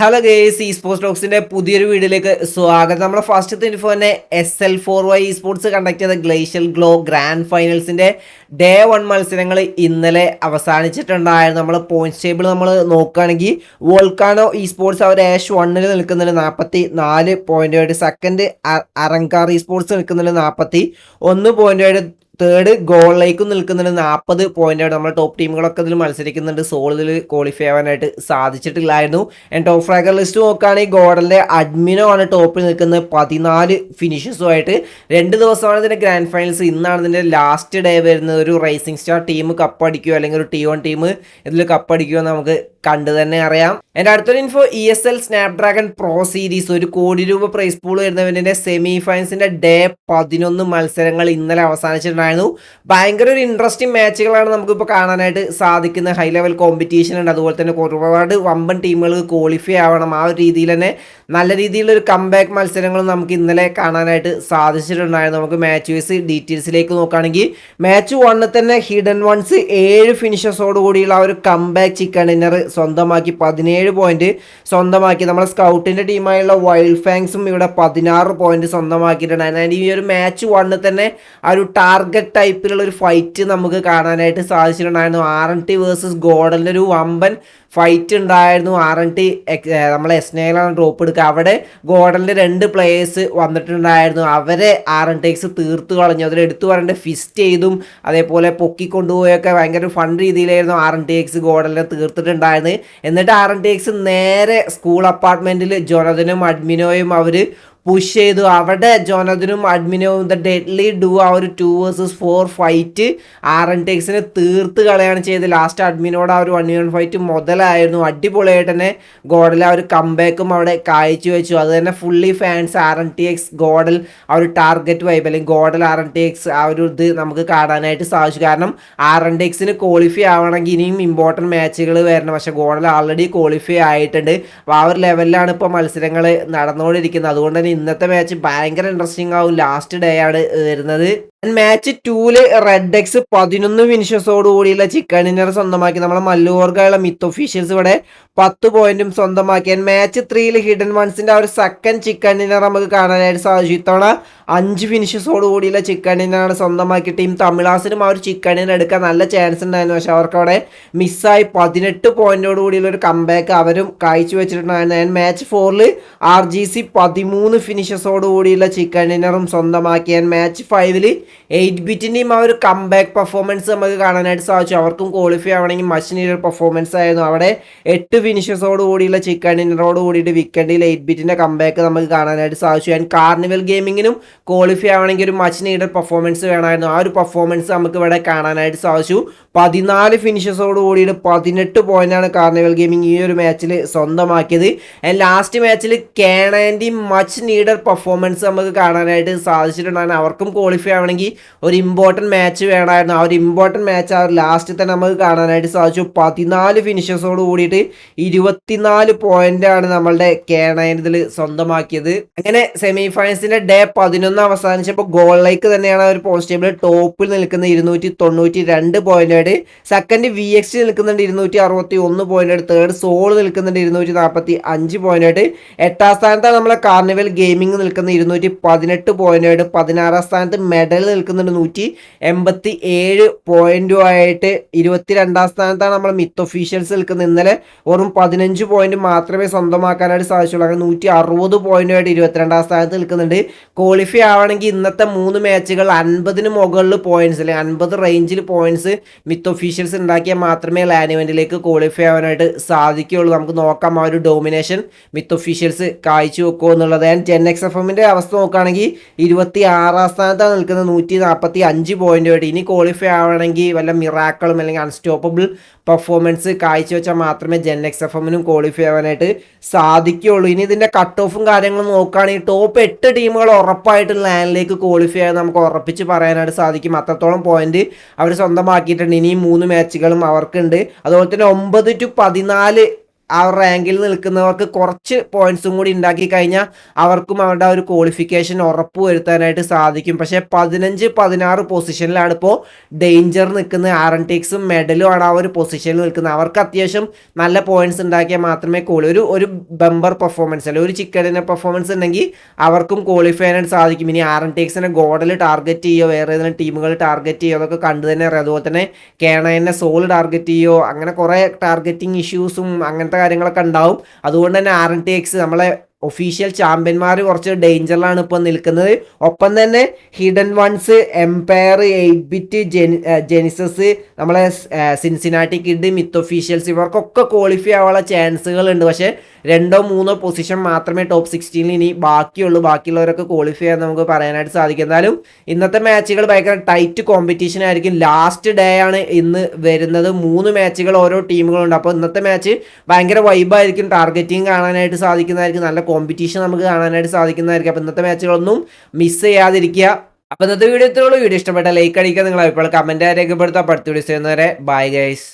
Hello guys sports ടോക്സിന്റെ പുതിയൊരു വീഡിയോയിലേക്ക് സ്വാഗതം. നമ്മുടെ ഫസ്റ്റ് ഇൻഫോ തന്നെ SL4Y സ്പോർട്സ് കണ്ടക്ട് ചെയ്ത ഗ്ലേഷ്യൽ ഗ്ലോ ഗ്രാൻഡ് ഫൈനൽസിന്റെ ഡേ 1 മത്സരങ്ങൾ ഇന്നലെ അവസാനിച്ചിട്ടുണ്ടായിരുന്നു. നമ്മൾ പോയിന്റ്സ് ടേബിൾ നമ്മൾ നോക്കുകയാണെങ്കിൽ വോൾക്കാനോ സ്പോർട്സ് അവർ H1 നിൽക്കുന്നുണ്ട് 44 പോയിന്റുമായിട്ട്. സെക്കൻഡ് അറങ്കാർ സ്പോർട്സ് നിൽക്കുന്നുണ്ട് 41 പോയിന്റുമായിട്ട്. തേർഡ് ഗോളിലേക്കും നിൽക്കുന്നുണ്ട് 40 പോയിന്റാണ്. നമ്മുടെ ടോപ്പ് ടീമുകളൊക്കെ ഇതിൽ മത്സരിക്കുന്നുണ്ട്. സോളിൽ ക്വാളിഫൈ ആവാനായിട്ട് സാധിച്ചിട്ടില്ലായിരുന്നു. ടോപ്പ് ഫ്രാഗർ ലിസ്റ്റ് നോക്കുകയാണെങ്കിൽ ഗോഡലിന്റെ അഡ്മിനോ ആണ് ടോപ്പിൽ നിൽക്കുന്നത് 14 ഫിനിഷസുമായിട്ട്. 2 ദിവസമാണ് ഇതിന്റെ ഗ്രാൻഡ് ഫൈനൽസ്. ഇന്നാണ് ഇതിന്റെ ലാസ്റ്റ് ഡേ വരുന്നത്. ഒരു റേസിംഗ് സ്റ്റാർ ടീം കപ്പടിക്കുകയോ അല്ലെങ്കിൽ ഒരു T1 ടീം ഇതിൽ കപ്പടിക്കുകയോ നമുക്ക് കണ്ടു തന്നെ അറിയാം. എൻ്റെ അടുത്തൊരു info ESL Snapdragon pro series 1 കോടി രൂപ പ്രൈസ് പൂൾ വരുന്നവൻ്റെ സെമി ഫൈനൽസിന്റെ ഡേ 11 മത്സരങ്ങൾ ഇന്നലെ അവസാനിച്ചിട്ടുണ്ടായിരുന്നു. ഭയങ്കര ഒരു ഇൻട്രസ്റ്റിംഗ് മാച്ചുകളാണ് നമുക്കിപ്പോൾ കാണാനായിട്ട് സാധിക്കുന്ന. ഹൈ ലെവൽ കോമ്പറ്റീഷൻ ഉണ്ട്. അതുപോലെ തന്നെ ഒരുപാട് വമ്പൻ ടീമുകൾക്ക് ക്വാളിഫൈ ആവണം. ആ ഒരു രീതിയിൽ തന്നെ നല്ല രീതിയിലൊരു കംബാക്ക് മത്സരങ്ങളും നമുക്ക് ഇന്നലെ കാണാനായിട്ട് സാധിച്ചിട്ടുണ്ടായിരുന്നു. നമുക്ക് മാച്ച് വൈസ് ഡീറ്റെയിൽസിലേക്ക് നോക്കുകയാണെങ്കിൽ മാച്ച് 1 തന്നെ ഹിഡൻ വൺസ് 7 ഫിനിഷസോട് കൂടിയുള്ള ആ ഒരു കംബാക്ക് ചിക്കൻ ഡിന്നർ സ്വന്തമാക്കി 17 പോയിന്റ് സ്വന്തമാക്കി. നമ്മുടെ സ്കൗട്ടിന്റെ ടീമായുള്ള വൈൽഡ് ഫാങ്സും ഇവിടെ 16 പോയിന്റ് സ്വന്തമാക്കിയിട്ടുണ്ടായിരുന്നു. ഈ ഒരു മാച്ച് 1 തന്നെ ആ ഒരു ടാർഗറ്റ് ടൈപ്പിലുള്ള ഒരു ഫൈറ്റ് നമുക്ക് കാണാനായിട്ട് സാധിച്ചിട്ടുണ്ടായിരുന്നു. RNT വേഴ്സസ് ഗോഡലിന്റെ ഒരു വമ്പൻ ഫൈറ്റ് ഉണ്ടായിരുന്നു. RNT നമ്മളെ എസ്നയിലാണ് ഡ്രോപ്പ് എടുക്കുക. അവിടെ ഗോഡലിൻ്റെ 2 പ്ലേയേഴ്സ് വന്നിട്ടുണ്ടായിരുന്നു. അവരെ RNTX തീർത്ത് കളഞ്ഞു. അതിൽ എടുത്തു പറയേണ്ട ഫിസ്റ്റ് ചെയ്തും അതേപോലെ പൊക്കിക്കൊണ്ടുപോയൊക്കെ ഭയങ്കര ഫൺ രീതിയിലായിരുന്നു RNTX ഗോഡലിനെ തീർത്തിട്ടുണ്ടായിരുന്നത്. എന്നിട്ട് RNTX നേരെ സ്കൂൾ അപ്പാർട്ട്മെൻറ്റിൽ ജോനഥനും അഡ്മിനോയും അവർ പുഷ് ചെയ്തു. അവിടെ ജോനഥനും അഡ്മിനോയും ദ ഡെഡ്ലി ഡു ആ ഒരു 2 vs 4 ഫൈറ്റ് RNTXനെ തീർത്ത് കളയാണ് ചെയ്ത്. ലാസ്റ്റ് അഡ്മിനോട് ആ ഒരു 1v1 ഫൈറ്റ് മുതലായിരുന്നു. അടിപൊളിയായിട്ട് തന്നെ ഗോഡൽ ആ ഒരു കംബാക്കും അവിടെ കാഴ്ചവെച്ചു. അത് തന്നെ ഫുള്ളി ഫാൻസ് RNTX ഗോഡൽ ആ ഒരു ടാർഗറ്റ് വൈബ് അല്ലെങ്കിൽ ഗോഡൽ RNTX ആ ഒരു ഇത് നമുക്ക് കാണാനായിട്ട് സാധിച്ചു. കാരണം RNTXന് ക്വാളിഫൈ ആവണമെങ്കിൽ ഇനിയും ഇമ്പോർട്ടൻറ്റ് മാച്ചുകൾ വരണം. പക്ഷേ ഗോഡൽ ആൾറെഡി ക്വാളിഫൈ ആയിട്ടുണ്ട്. അപ്പോൾ ആ ഒരു ലെവലിലാണ് ഇപ്പോൾ മത്സരങ്ങൾ നടന്നുകൊണ്ടിരിക്കുന്നത്. അതുകൊണ്ട് തന്നെ ഇന്നത്തെ മാച്ച് ഭയങ്കര ഇൻട്രസ്റ്റിംഗ് ആവും. ലാസ്റ്റ് ഡേ ആണ് വരുന്നത്. മാച്ച് 2 റെഡ് എക്സ് 11 ഫിനിഷസോട് കൂടിയുള്ള ചിക്കൻ ഡിന്നർ സ്വന്തമാക്കി. നമ്മളെ മല്ലൂർഗുള്ള മിത്ത് ഒഫീഷ്യൽസ് ഇവിടെ 10 പോയിന്റും സ്വന്തമാക്കി. മാച്ച് 3 ഹിഡൻ വൺസിന്റെ ആ ഒരു സെക്കൻഡ് ചിക്കൻ ഡിന്നർ നമുക്ക് കാണാനായിട്ട് സാധിച്ചു. ഇത്തവണ 5 ഫിനിഷസോട് കൂടിയുള്ള ചിക്കൻ ഡിന്നറാണ് സ്വന്തമാക്കി. ടീം തമിഴാസിനും ആ ഒരു ചിക്കൻ ഡിന്നർ എടുക്കാൻ നല്ല ചാൻസ് ഉണ്ടായിരുന്നു. പക്ഷെ അവർക്ക് അവിടെ മിസ്സായി. 18 പോയിന്റോട് കൂടിയുള്ള ഒരു കംബാക്ക് അവരും കാഴ്ചവെച്ചിട്ടുണ്ടായിരുന്നു. മാച്ച് 4 RGC 13 ഫിനിഷസോട് കൂടിയുള്ള ചിക്കൻ ഡിന്നറും സ്വന്തമാക്കി. മാച്ച് 5 8-ബിറ്റിൻ്റെയും ആ ഒരു കംബാക്ക് പെർഫോമൻസ് നമുക്ക് കാണാനായിട്ട് സാധിച്ചു. അവർക്കും ക്വാളിഫൈ ആവണമെങ്കിൽ മച്ച് നീഡഡ് പെർഫോമൻസ് ആയിരുന്നു. അവിടെ 8 ഫിനിഷസോട് കൂടിയുള്ള ചിക്കൻ ഡിന്നറോട് കൂടിയിട്ട് വീക്കെൻഡിൽ 8-ബിറ്റിൻ്റെ കംബാക്ക് നമുക്ക് കാണാനായിട്ട് സാധിച്ചു. ആൻഡ് കാർണിവൽ ഗെയിമിങ്ങിനും ക്വാളിഫൈ ആവണമെങ്കിൽ ഒരു മച്ച് നീഡഡ് പെർഫോമൻസ് വേണമായിരുന്നു. ആ ഒരു പെർഫോമൻസ് നമുക്ക് ഇവിടെ കാണാനായിട്ട് സാധിച്ചു. 14 ഫിനിഷസോട് കൂടിയിട്ട് 18 പോയിന്റാണ് കാർണിവൽ ഗെയിമിംഗ് ഈ ഒരു മാച്ചിൽ സ്വന്തമാക്കിയത്. ആൻഡ് ലാസ്റ്റ് മാച്ചിൽ കാനഡയും മച്ച് നീഡഡ് പെർഫോമൻസ് നമുക്ക് കാണാനായിട്ട് സാധിച്ചിട്ടുണ്ടായിരുന്നു. അവർക്കും ക്വാളിഫൈ ആവണമെങ്കിൽ ഒരു ഇമ്പോർട്ടൻറ്റ് മാച്ച് വേണമായിരുന്നു. ആ ഒരു ഇമ്പോർട്ടൻറ്റ് മാച്ച് ആ ലാസ്റ്റ് തന്നെ നമുക്ക് കാണാനായിട്ട് സാധിച്ചു. 14 ഫിനിഷസോട് കൂടിയിട്ട് 24 പോയിന്റാണ് നമ്മളുടെ K9 ഇതിൽ സ്വന്തമാക്കിയത്. അങ്ങനെ സെമി ഫൈനൽസിന്റെ ഡേ 11 അവസാനിച്ചപ്പോൾ ഗോളിലേക്ക് തന്നെയാണ് ഒരു പോയിന്റ് ടേബിൾ ടോപ്പിൽ നിൽക്കുന്ന 292 പോയിന്റ്. സെക്കൻഡ് VX നിൽക്കുന്നുണ്ട് 261 പോയിന്റ്. തേർഡ് സോൾ നിൽക്കുന്നുണ്ട് 245 പോയിന്റ്. 8ാം സ്ഥാനത്താണ് നമ്മളെ കാർണിവൽ ഗെയിമിംഗ് നിൽക്കുന്നത് 218 പോയിന്റ്. 16ാം സ്ഥാനത്ത് മെഡൽ നിൽക്കുന്നുണ്ട് 187 പോയിന്റുമായിട്ട്. 22ാം സ്ഥാനത്താണ് നമ്മൾ മിത്ത് ഒഫീഷ്യൽസ് നിൽക്കുന്നത്. ഇന്നലെ വെറും 15 പോയിന്റ് മാത്രമേ സ്വന്തമാക്കാനായിട്ട് സാധിച്ചുള്ളൂ. അങ്ങനെ 160 പോയിന്റുമായിട്ട് 22ാം സ്ഥാനത്ത് നിൽക്കുന്നുണ്ട്. ക്വാളിഫൈ ആവണമെങ്കിൽ ഇന്നത്തെ 3 മാച്ചുകൾ 50-ന് മുകളിൽ പോയിന്റ്സ് അല്ലെങ്കിൽ 50 റേഞ്ചിൽ പോയിന്റ്സ് മിത്ത് ഒഫീഷ്യൽസ് ഉണ്ടാക്കിയാൽ മാത്രമേ ലാൻ ഇവന്റിലേക്ക് ക്വാളിഫൈ ആവാനായിട്ട് സാധിക്കുകയുള്ളൂ. നമുക്ക് നോക്കാം ആ ഒരു ഡോമിനേഷൻ മിത്ത് ഒഫീഷ്യൽസ് കാഴ്ചവെക്കുമോ എന്നുള്ളത്. GenXFMന്റെ അവസ്ഥ നോക്കുകയാണെങ്കിൽ 26ാം സ്ഥാനത്താണ് നിൽക്കുന്നത് 145 പോയിന്റുമായിട്ട്. ഇനി ക്വാളിഫൈ ആവണമെങ്കിൽ വല്ല മിറാക്കളും അല്ലെങ്കിൽ അൺസ്റ്റോപ്പബിൾ പെർഫോമൻസ് കാഴ്ചവെച്ചാൽ മാത്രമേ GenXFMനും ക്വാളിഫൈ ആവാനായിട്ട് സാധിക്കുകയുള്ളൂ. ഇനി ഇതിൻ്റെ കട്ട് ഓഫും കാര്യങ്ങളും നോക്കുകയാണെങ്കിൽ ടോപ്പ് 8 ടീമുകൾ ഉറപ്പായിട്ട് ലാനിലേക്ക് ക്വാളിഫൈ ആയി നമുക്ക് ഉറപ്പിച്ച് പറയാനായിട്ട് സാധിക്കും. അത്രത്തോളം പോയിന്റ് അവർ സ്വന്തമാക്കിയിട്ടുണ്ട്. ഇനിയും 3 മാച്ചുകളും അവർക്കുണ്ട്. അതുപോലെ തന്നെ 9 to 14 ആ റാങ്കിൽ നിൽക്കുന്നവർക്ക് കുറച്ച് പോയിന്റ്സും കൂടി ഉണ്ടാക്കി കഴിഞ്ഞാൽ അവർക്കും അവരുടെ ആ ഒരു ക്വാളിഫിക്കേഷൻ ഉറപ്പ് വരുത്താനായിട്ട് സാധിക്കും. പക്ഷേ 15-16 പൊസിഷനിലാണ് ഇപ്പോൾ ഡേഞ്ചർ നിൽക്കുന്നത്. RNTXും മെഡലും ആണ് ആ ഒരു പൊസിഷനിൽ നിൽക്കുന്നത്. അവർക്ക് അത്യാവശ്യം നല്ല പോയിന്റ്സ് ഉണ്ടാക്കിയാൽ മാത്രമേ ഒരു ബമ്പർ പെർഫോമൻസ് അല്ലെങ്കിൽ ഒരു ചിക്കടിൻ്റെ പെർഫോമൻസ് ഉണ്ടെങ്കിൽ അവർക്കും ക്വാളിഫൈ ചെയ്യാനായിട്ട് സാധിക്കും. ഇനി RNTXനെ ഗോഡൽ ടാർഗറ്റ് ചെയ്യോ വേറെ ഏതെങ്കിലും ടീമുകൾ ടാർഗറ്റ് ചെയ്യോ അതൊക്കെ കണ്ടു തന്നെ അറിയാം. അതുപോലെ തന്നെ K9 സോൾ ടാർഗറ്റ് ചെയ്യോ അങ്ങനെ കുറേ ടാർഗറ്റിംഗ് ഇഷ്യൂസും അങ്ങനത്തെ കാര്യങ്ങളൊക്കെ ഉണ്ടാവും. അതുകൊണ്ട് തന്നെ RNTX നമ്മളെ ഒഫീഷ്യൽ ചാമ്പ്യന്മാർ കുറച്ച് ഡേഞ്ചറിലാണ് ഇപ്പോൾ നിൽക്കുന്നത്. ഒപ്പം തന്നെ ഹിഡൻ വൺസ്, എംപയർ, 8-ബിറ്റ്, ജെനിസസ്, നമ്മളെ സിൻസിനാറ്റി കിഡ്, മിത്ത് ഒഫീഷ്യൽസ് ഇവർക്കൊക്കെ ക്വാളിഫൈ ആവാനുള്ള ചാൻസുകൾ ഉണ്ട്. പക്ഷേ 2-3 പൊസിഷൻ മാത്രമേ ടോപ്പ് 16 ഇനി ബാക്കിയുള്ളൂ. ബാക്കിയുള്ളവരൊക്കെ ക്വാളിഫൈ ചെയ്യാൻ നമുക്ക് പറയാനായിട്ട് സാധിക്കും. എന്തായാലും ഇന്നത്തെ മാച്ചുകൾ ഭയങ്കര ടൈറ്റ് കോമ്പറ്റീഷൻ ആയിരിക്കും. ലാസ്റ്റ് ഡേ ആണ് ഇന്ന് വരുന്നത്. 3 മാച്ചുകൾ ഓരോ ടീമുകളുണ്ട്. അപ്പോൾ ഇന്നത്തെ മാച്ച് ഭയങ്കര വൈബായിരിക്കും. ടാർഗറ്റിംഗ് കാണാനായിട്ട് സാധിക്കുന്നതായിരിക്കും. നല്ല കോമ്പറ്റീഷൻ നമുക്ക് കാണാനായിട്ട് സാധിക്കുന്നതായിരിക്കും. അപ്പോൾ ഇന്നത്തെ മാച്ചുകളൊന്നും മിസ് ചെയ്യാതിരിക്കുക. അപ്പോൾ ഇന്നത്തെ വീഡിയോ ഇത്രയുള്ളൂ. വീഡിയോ ഇഷ്ടപ്പെട്ട ലൈക്ക് അടിക്കുക. നിങ്ങൾ ഇപ്പോൾ കമൻറ്റ് രേഖപ്പെടുത്താം. അടുത്ത വീഡിയോസ് ചെയ്യുന്നവരെ ബൈ ഗൈസ്.